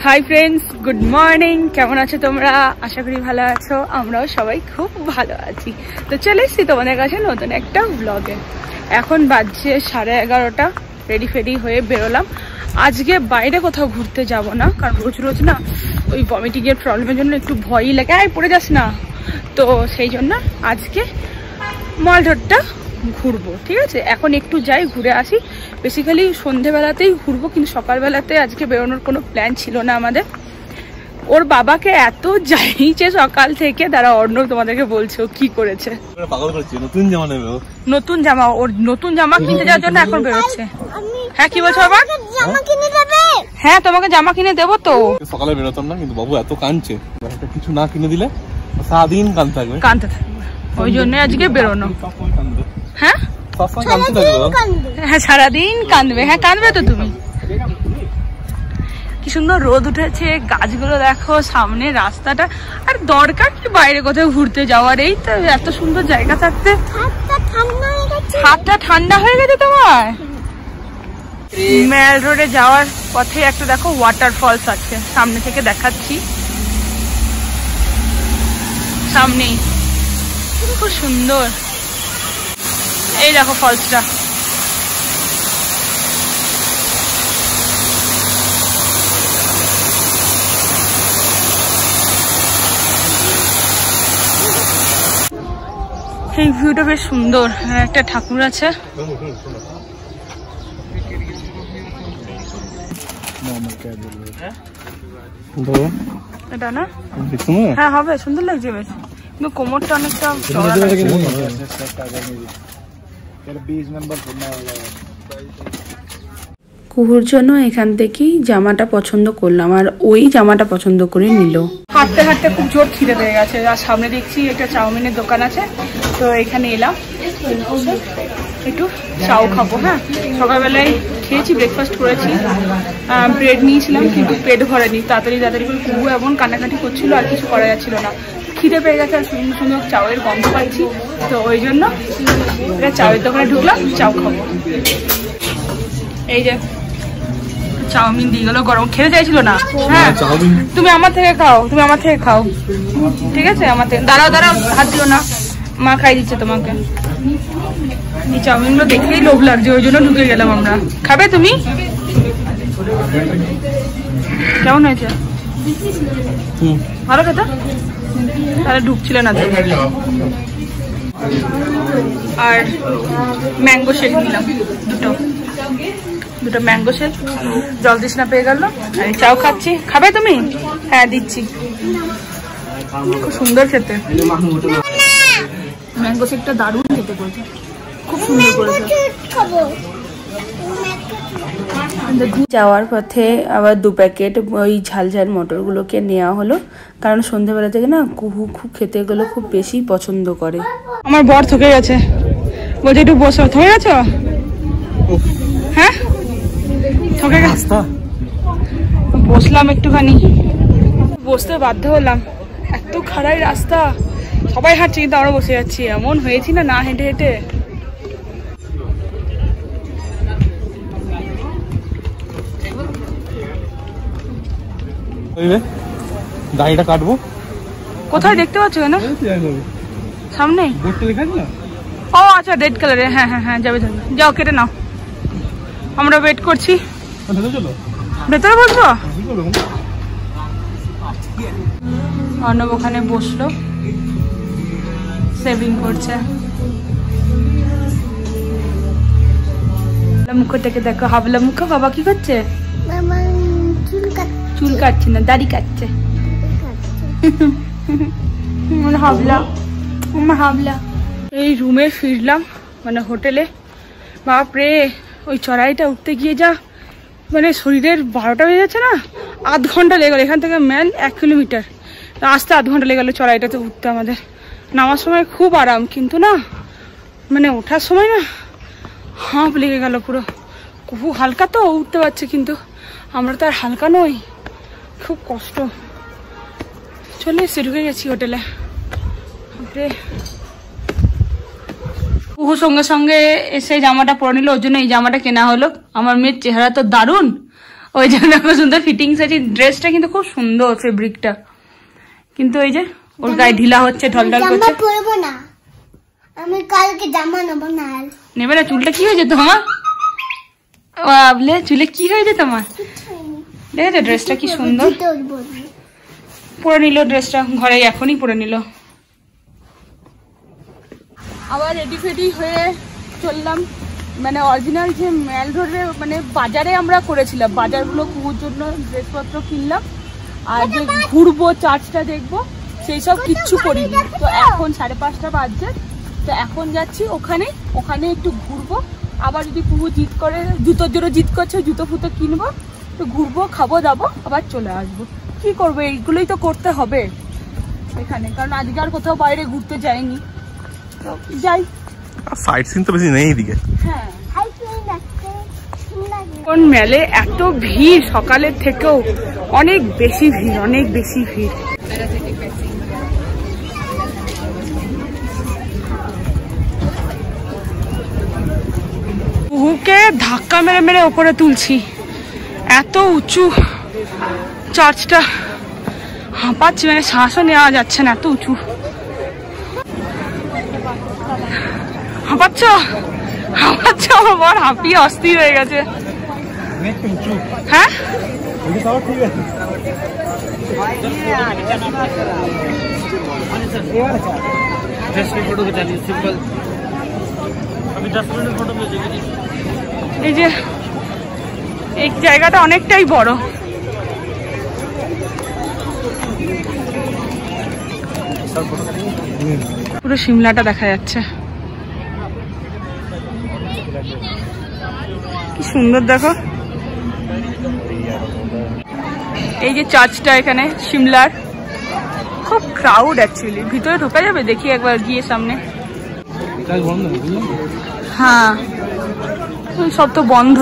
Hi friends, good morning. কেমন আছো তোমরা? আশা করি ভালো আছো। আমরাও সবাই খুব ভালো আছি। তো চলে এসছি তোমাদের কাছে নতুন একটা ব্লগে। এখন বাজছে 11:30। রেডি ফেডি হয়ে বেরোলাম। আজকে বাইরে কোথাও ঘুরতে যাব না, কারণ রোজ রোজ না ওই ভমিটিংয়ের প্রবলেমের জন্য একটু ভয়ই লাগে, আয় পড়ে যাস না। তো সেই জন্য আজকে মালরোডটা ঘুরবো, ঠিক আছে? এখন একটু যাই, ঘুরে আসি। বেসিক্যালি সন্ধেবেলাতেই ঘুরবো, কিন্তু সকালবেলাতে আজকে বেরোনোর কোনো প্ল্যান ছিল না আমাদের। ওর বাবাকে এত যাইছে সকাল থেকে, তারা অর্ণব তোমাদেরকে বলছে ও কি করেছে। নতুন জামা, ওর নতুন জামা কিনতে যাওয়ার জন্য এখন বেরোচ্ছে। হ্যাঁ, কি বলছো বাবা? হ্যাঁ, তোমাকে জামা কিনে দেবো তো। সকালে বেরোতাম না, কিন্তু বাবু এত কাঁদছে, কিছু না কিনে দিলে সারাদিন কাঁদতে থাকবে। ওই জন্য আজকে বেরোনো। হ্যাঁ হ্যাঁ, সারাদিন কাঁদবে। হ্যাঁ, কাঁদবে তো তুমি। কি সুন্দর রোদ উঠেছে, গাছগুলো দেখো, সামনে রাস্তাটা। আর দরকার কি বাইরে কোথাও ঘুরতে যাওয়ার? এই তো এত সুন্দর জায়গা থাকতে হাতটা ঠান্ডা হয়ে গেছে তোমার। মেল রোডে যাওয়ার পথে একটা দেখো ওয়াটারফলস আছে, সামনে থেকে দেখাচ্ছি। সামনেই খুব সুন্দর, এই দেখো ফলসটা। এই ভিউটা বেশ সুন্দর। একটা ঠাকুর আছে। এটা না? হ্যাঁ হবে, সুন্দর লাগছে বেশ, কিন্তু কোমরটা অনেকটা কুহুর জন্য এখান থেকেই জামাটা পছন্দ করলাম, আর ওই জামাটা পছন্দ করে নিল। হাঁটতে হাঁটতে খুব জোর খিদে পেয়ে গেছে, আর সামনে দেখছি একটা চাউমিনের দোকান আছে, তো এখানে এলাম একটু চাউ খাবো। হ্যাঁ, সকালবেলায় খেয়েছি, ব্রেকফাস্ট করেছি, ব্রেড নিয়েছিলাম, কিন্তু পেট ভরেনি। তাড়াতাড়ি করে কুহু এমন কান্নাকাটি করছিল, আর কিছু করা যাচ্ছিল না। খিদে পেয়ে গেছে, আর সুন্দর সুন্দর চাউয়ের গন্ধ পাচ্ছি, তো ওই জন্য চাউয়ের দোকানে ঢুকলাম, চাউ খাবো। এই যে চাউমিন দিয়ে গেলো, গরম খেতে চাইছিল না। হ্যাঁ, তুমি আমার থেকে খাও, ঠিক আছে? আমার থেকে দাঁড়াও, হাত দিও না, মা খাই দিচ্ছে তোমাকে। এই চাউমিনগুলো দেখলেই লোভ লাগছে, ওই জন্য ঢুকে গেলাম আমরা। খাবে তুমি? কেমন হয়েছে? ভালো খেতে? তাহলে ঢুকছিল না। আর ম্যাঙ্গো শেক নিলাম দুটো ম্যাঙ্গো শেক, জল তৃষ্ণা পেয়ে গেল। আর চাও খাচ্ছি, খাবে তুমি? হ্যাঁ দিচ্ছি। খুব সুন্দর খেতে, ম্যাঙ্গো শেকটা দারুণ খেতে বলছে, খুব সুন্দর করেছে। যাওয়ার পথে আবার 2 প্যাকেট ওই ঝাল মটরগুলোকে নেওয়া হলো, কারণ সন্ধ্যেবেলা থেকে না কুহু খুব খেতে গেলে খুব বেশি পছন্দ করে। আমার বর থকে গেছে, বলছে একটু বসো। থকে গেছো? হ্যাঁ থকে গেছে। বসলাম একটুখানি, বসতে বাধ্য হলাম, এত খারাপ রাস্তা। সবাই হাঁটছে, কিন্তু আমরা বসে যাচ্ছি। এমন হয়েছি না হেঁটে হেঁটে। গাড়িটা কাটবো কোথায় দেখতে পাচ্ছ না? সামনে। ও আচ্ছা, রেড কালারের। হ্যাঁ হ্যাঁ হ্যাঁ, যাবে, যাও কেটে নাও। আমরা ওয়েট করছি। ভেতরে বসবো? অর্ণব ওখানে বসলো, সেভিং করছে। মুখটাকে দেখো, হাবলা মুখ। বাবা কি করছে? চুল কাটছে না, দাড়ি কাটছে। হাবলা। এই রুমে ফিরলাম, মানে হোটেলে। বাপরে, ওই চড়াইটা উঠতে গিয়ে যা মানে শরীরের 12টা বেজে যাচ্ছে না। আধ ঘন্টা লেগে গেল, এখান থেকে ম্যান 1 কিলোমিটার, আসতে আধ ঘন্টা লেগে গেলো চড়াইটাতে উঠতে আমাদের। নামার সময় খুব আরাম, কিন্তু না মানে ওঠার সময় না হাঁপ লেগে গেল পুরো। খুব হালকা তো উঠতে পারছে, কিন্তু আমরা তো আর হালকা নই, খুব কষ্ট। চলে এসে ঢুকে গেছি হোটেলে। কুহু সঙ্গে সঙ্গে এসে জামাটা পরে নিল, ওর জন্য এই জামাটা কেনা হলো। আমার মেয়ের চেহারা তো দারুণ, ওই জন্য খুব সুন্দর ফিটিংস আছে। ড্রেসটা কিন্তু খুব সুন্দর, ফেব্রিকটা। কিন্তু ওই যে ওর গায়ে ঢিলা হচ্ছে, ঢলঢল করছে। আমি কালকে জামা নেবো না। নেবে না? চুলটা কি হয়েছে তোমার? বাবলে চুলে কি হয়েছে তোমার? দেখেছো ড্রেসটা কি সুন্দর পরে নিল। ড্রেসটা ঘরে এখনই পরে নিল। আবার রেডি ফেডি হয়ে চললাম, মানে অরিজিনাল যে মেল রোডে মানে বাজারে আমরা করেছিলাম, বাজারগুলো কুকুর জন্য ড্রেসপত্র কিনলাম, আর যে ঘুরবো চার্চটা দেখবো সেই সব কিচ্ছু করিনি। তো এখন 5:30 বাজছে, তো এখন যাচ্ছি ওখানে, ওখানে একটু ঘুরবো। আবার যদি কুকুর জিদ করে, জুতোর জন্য জিদ করছে, জুতো ফুতো কিনবো, তো ঘুরবো, খাবো দাবো, আবার চলে আসবো। কি করবো, এইগুলোই তো করতে হবে এখানে, কারণ আজকে আর কোথাও বাইরে ঘুরতে যাইনি। তো যাই, সাইট সিন তো বেশি নেই এদিকে। হ্যাঁ, কোন মেলে এত ভিড়, সকালের থেকেও অনেক বেশি ভিড়, অনেক বেশি ভিড়। কুহুকে ধাক্কা মেরে মেরে ওপরে তুলছি, এত উঁচু চার্চটা, হাঁপাচ্ছি, মানে শ্বাসও নেওয়া যাচ্ছে না, এত উঁচু। হাঁপাচ্ছ? হাঁপাচ্ছ? আমার বর হাঁপিয়ে অস্থির হয়ে গেছে। হ্যাঁ, এই যে এই জায়গাটা অনেকটাই বড়। পুরো সিমলাটা দেখা যাচ্ছে, কি সুন্দর দেখো। এই যে চার্চটা এখানে সিমলার, খুব ক্রাউড অ্যাকচুয়ালি। ভিতরে ঢোকা যাবে? দেখি একবার গিয়ে সামনে। হ্যাঁ, সব তো বন্ধ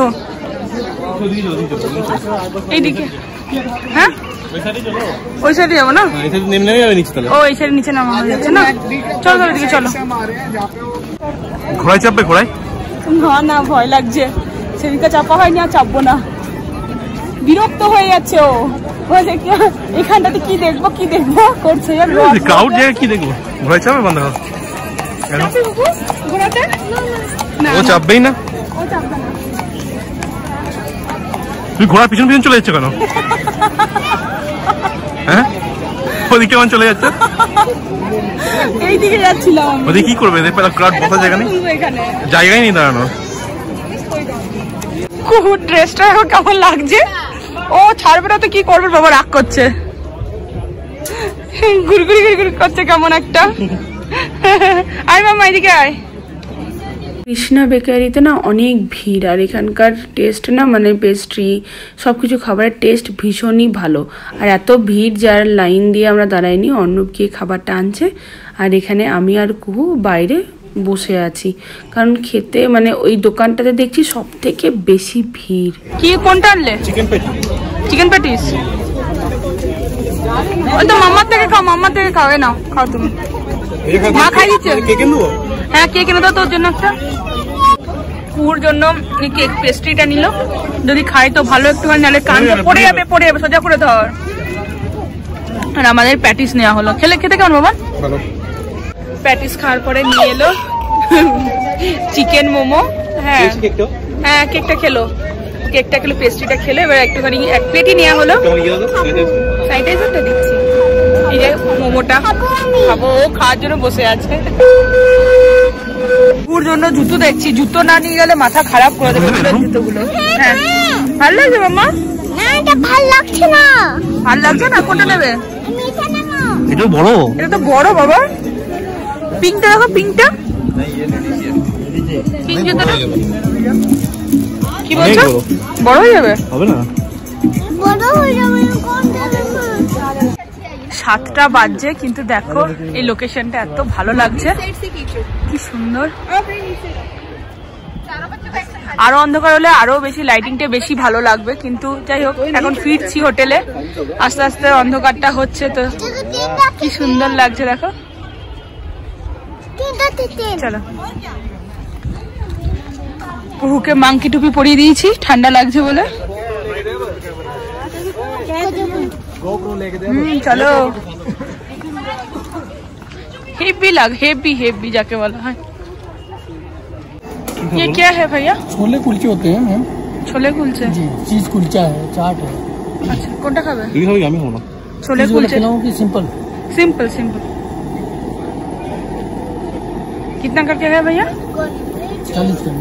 এইদিকে। হ্যাঁ, ওই সাইডে যাবো না? ও এই সাইডে নিচে নামা হয়ে যাচ্ছে না। চলো চলো এদিকে চলো। ঘোড়ায় চাপবে? ঘোড়ায় না না, ভয় লাগছে। সেদিকে চাপা হয়নি, আর চাপবো না। বিরক্ত হয়ে যাচ্ছে ও, এখানটাতে কি দেখবো কি দেখবো করছে। ক্রাউড জায়গা কি দেখবো? ঘোড়ায় চাপবে? বন্ধ কর। ও চাপবেই না। তুই ঘোড়া পিছন পিছন চলে যাচ্ছে কেন? হ্যাঁ, ওদিকে কেমন চলে যাচ্ছে? এইদিকে যাচ্ছিলাম। ওদিকে কি করবে? ক্রাউড বসার জায়গা নেই, জায়গাই নেই দাঁড়ানো। ড্রেসটা এখন কেমন লাগছে? ও ছাড়বে না তো কি করবে বাবা, রাগ করছে, ঘুরঘুরি ঘুরঘুরি করছে কেমন একটা। আয় মামা এদিকে আয়। কৃষ্ণা বেকারিতে না অনেক ভিড়, আর এখানকার টেস্ট না, মানে পেস্ট্রি সবকিছু খাবারের টেস্ট ভীষণই ভালো। আর এত ভিড়, যার লাইন দিয়ে আমরা দাঁড়াইনি, অর্ণব গিয়ে খাবারটা আনছে, আর এখানে আমি আর কুহু বাইরে বসে আছি, কারণ খেতে মানে ওই দোকানটাতে দেখছি সব থেকে বেশি ভিড়। কি কোনটা আনলে? Chicken patties. Chicken patties? ওই তো মামার থেকে খাও, মামার থেকে খাও। এ নাও, খাও তুমি। মা খাই দিচ্ছে। হ্যাঁ, কেক এনে দাও তোর জন্য একটা। কুহুর জন্য কেক পেস্ট্রিটা নিল, যদি খাই তো ভালো একটুখানি, নাহলে কান পড়ে যাবে, পড়ে যাবে, সোজা করে ধর। আর আমাদের প্যাটিস নেওয়া হলো। খেতে কেমন বাবা? প্যাটিস খাওয়ার পরে নিয়ে এলো চিকেন মোমো। হ্যাঁ হ্যাঁ, কেকটা খেলো, পেস্ট্রিটা খেলো। এবার একটুখানি এক প্লেটই নেওয়া হলো। স্যানিটাইজারটা দিচ্ছি। এই যে মোমোটা খাবো, ও খাওয়ার জন্য বসে আছে। ওর জন্য জুতো দেখছি, জুতো না নিয়ে গেলে মাথা খারাপ করে দেবে জুতোগুলো। হ্যাঁ, ভালো লাগছে মামা? না, এটা ভালো লাগছে না। ভালো লাগছে না? কোনটা নেবে? এটা বড়, এটা তো বড় বাবা। পিঙ্কটা দেখো, পিঙ্কটা, পিঙ্ক জুতোটা কি বলছো? বড় হয়ে যাবে? হবে না, বড় হয়ে যাবে। 7টা বাজছে, কিন্তু দেখো এই লোকেশনটা এত ভালো লাগছে, কি সুন্দর। আরো অন্ধকার হলে আরো বেশি, লাইটিংটা বেশি ভালো লাগবে, কিন্তু যাই হোক এখন ফিরছি হোটেলে, আস্তে আস্তে অন্ধকারটা হচ্ছে, তো কি সুন্দর লাগছে দেখো। চলো, কুহুকে মাংকি টুপি পরিয়ে দিয়েছি ঠান্ডা লাগছে বলে। चलो हेवी जाके वाला है। ये क्या है भैया? छोले कुलचे होते हैं मैम। छोले कुलचे जी, चीज कुलचा है, चाट है। अच्छा कोनटा खाবে? তুই খাবি আমি খাবো না। छोले कुलचे की सिंपल सिंपल कितना करके है भैया? 40 का।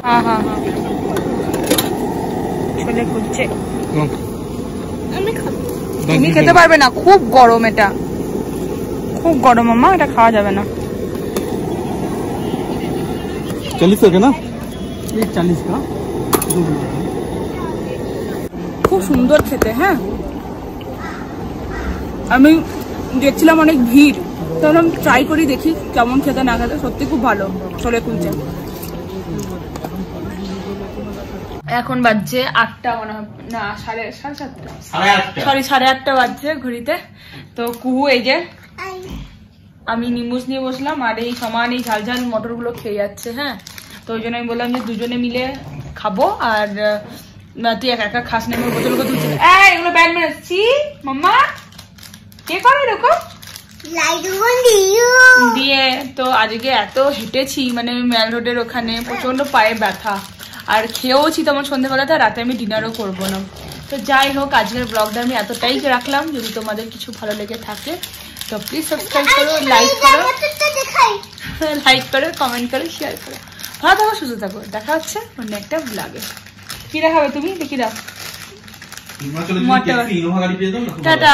हाँ छोले कुलचे তুমি খেতে পারবে না, খুব গরম, এটা খুব গরম মামা, এটা খাওয়া যাবে না। 40 का ना? ये 40 का। খুব সুন্দর খেতে। হ্যাঁ আমি দেখছিলাম অনেক ভিড়, তো আমি ট্রাই করি দেখি কেমন খেতে না খেতে। সত্যি খুব ভালো ছোলে কুলচে। এখন বাজছে 8টা মনে হয় না, সাড়ে 7:30 সরি 8:30 বাজছে ঘড়িতে। তো কুহু এই যে আমি নিমুজ নিয়ে বসলাম, আর এই সমান এই ঝাল ঝাল মটরগুলো খেয়ে যাচ্ছে। হ্যাঁ তো ওই জন্য আমি বললাম যে দুজনে মিলে খাবো, আর তুই একা খাস না। আমি বোতলগুলো তুলছি, এগুলো ব্যান মেরেছি মাম্মা, কে করে এরকম দিয়ে। তো আজকে এত হেঁটেছি, মানে মেল রোডের ওখানে প্রচন্ড পায়ে ব্যথা, আর খেয়েওছি তেমন সন্ধ্যেবেলাতে, রাতে আমি ডিনারও করবো না। তো যাই হোক, আজকের ব্লগটা আমি এতটাই রাখলাম। যদি তোমাদের কিছু ভালো লেগে থাকে তো প্লিজ সাবস্ক্রাইব করো, লাইক করো, কমেন্ট করো, শেয়ার করো। ভালো থাকো, সুস্থ থাকো। দেখা হচ্ছে অন্য একটা ব্লগে। কি দেখাবে তুমি? দেখি দাও, টাটা।